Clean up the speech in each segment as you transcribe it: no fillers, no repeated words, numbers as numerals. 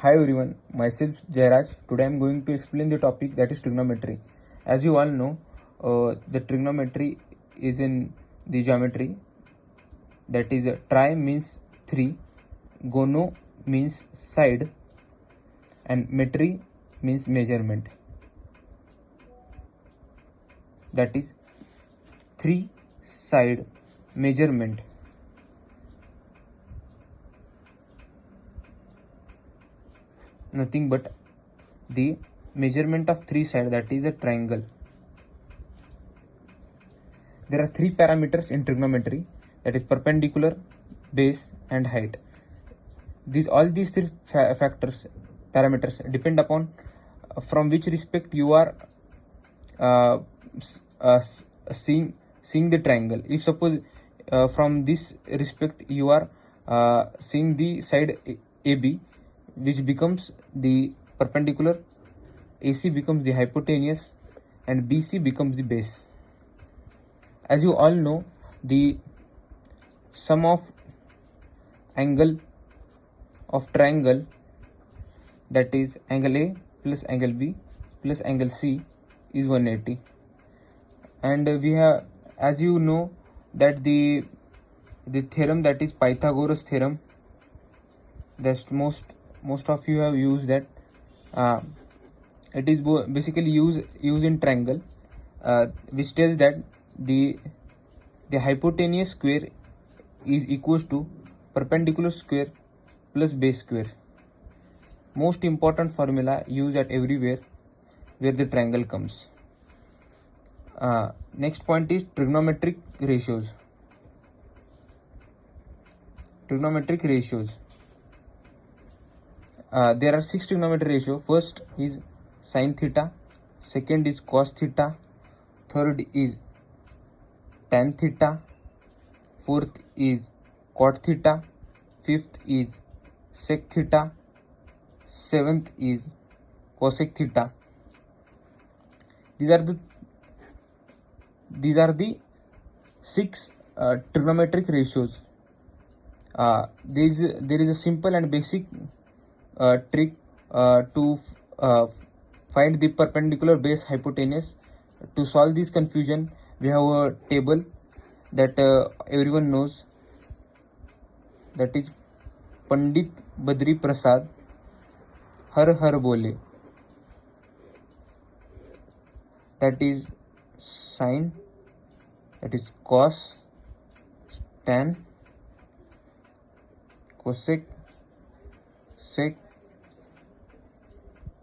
Hi everyone, myself Jairaj. Today I am going to explain the topic that is trigonometry. As you all know, the trigonometry is in the geometry. That is, tri means 3, gono means side, and metry means measurement. That is 3 side measurement. Nothing but the measurement of 3 sides, that is a triangle. There are 3 parameters in trigonometry, that is perpendicular, base and height. All these 3 parameters depend upon from which respect you are seeing the triangle. If suppose from this respect you are seeing the side AB, which becomes the perpendicular, AC becomes the hypotenuse, and BC becomes the base. As you all know, the sum of angle of triangle, that is angle A plus angle B plus angle C, is 180. And we have, as you know, that the theorem, that is Pythagoras theorem, that most of you have used that. It is basically used in triangle, which tells that the hypotenuse square is equals to perpendicular square plus base square. Most important formula used at everywhere where the triangle comes. Next point is trigonometric ratios. Trigonometric ratios. There are 6 trigonometric ratios. First is sin theta, second is cos theta, third is tan theta, fourth is cot theta, fifth is sec theta, seventh is cosec theta. These are the 6 trigonometric ratios. There is a simple and basic trick to find the perpendicular base hypotenuse. To solve this confusion, we have a table that everyone knows, that is Pandit Badri Prasad Har Har Bole. That is sin, that is cos, tan, cosec, sec,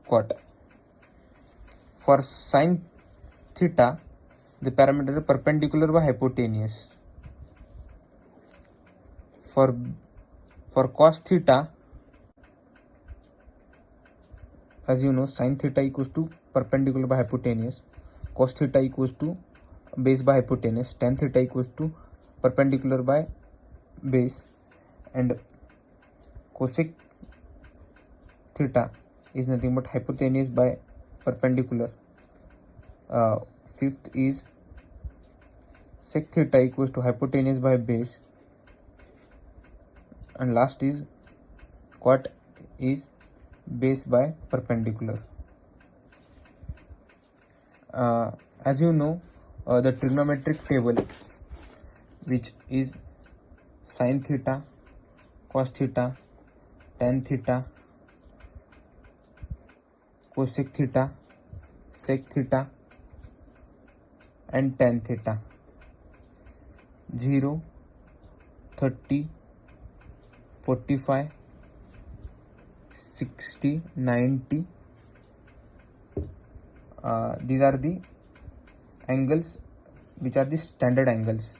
cot. For sin theta, the parameter is perpendicular by hypotenuse. For cos theta, as you know, sin theta equals to perpendicular by hypotenuse, cos theta equals to base by hypotenuse, tan theta equals to perpendicular by base, and cosec theta is nothing but hypotenuse by perpendicular. Fifth is sec theta equals to hypotenuse by base, and last is cot is base by perpendicular. As you know, the trigonometric table, which is sin theta, cos theta, tan theta, cosec theta, sec theta, and tan theta, 0, 30, 45, 60, 90. These are the angles which are the standard angles.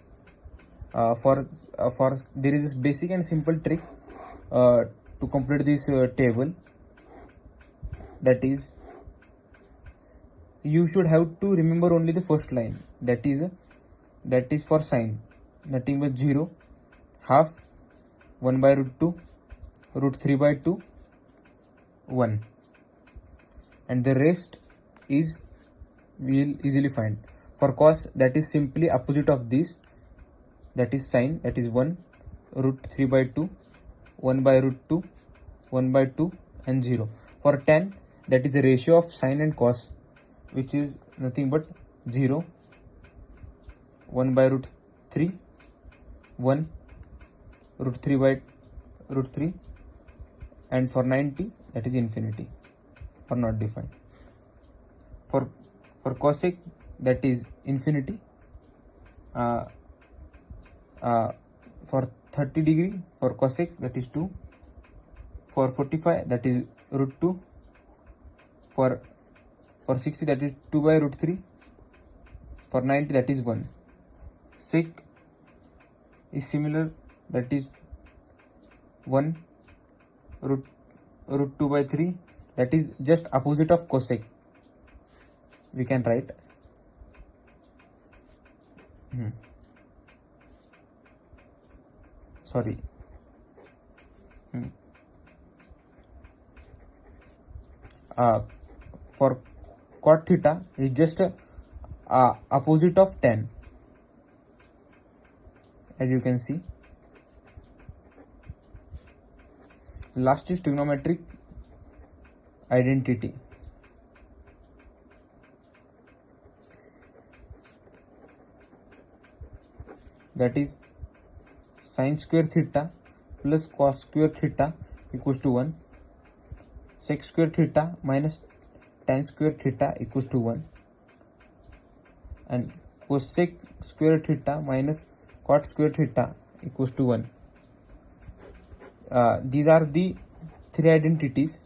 For there is this basic and simple trick to complete this table, that is, you should have to remember only the first line, that is for sin, nothing but 0, half, 1 by root 2, root 3 by 2, 1, and the rest is we'll easily find. For cos, that is simply opposite of this, that is sin, that is 1, root 3 by 2, 1 by root 2, 1 by 2, and 0. For tan, that is the ratio of sine and cos, which is nothing but 0, 1 by root 3, 1, root 3 by root 3, and for 90, that is infinity or not defined. For cosec, that is infinity. For 30 degree, for cosec, that is 2. For 45, that is root 2. For 60, that is 2 by root 3. For 90, that is 1. Sec is similar, that is 1 root 2 by 3, that is just opposite of cosec. We can write for cot theta is just opposite of tan, as you can see. Last is trigonometric identity. That is sin square theta plus cos square theta equals to 1. Sec square theta minus tan square theta equals to 1. And cosec square theta minus cot square theta equals to 1. These are the three identities.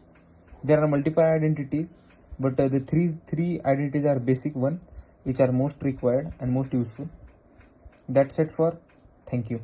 There are multiple identities, but the three identities are basic one, which are most required and most useful. That's it for. Thank you.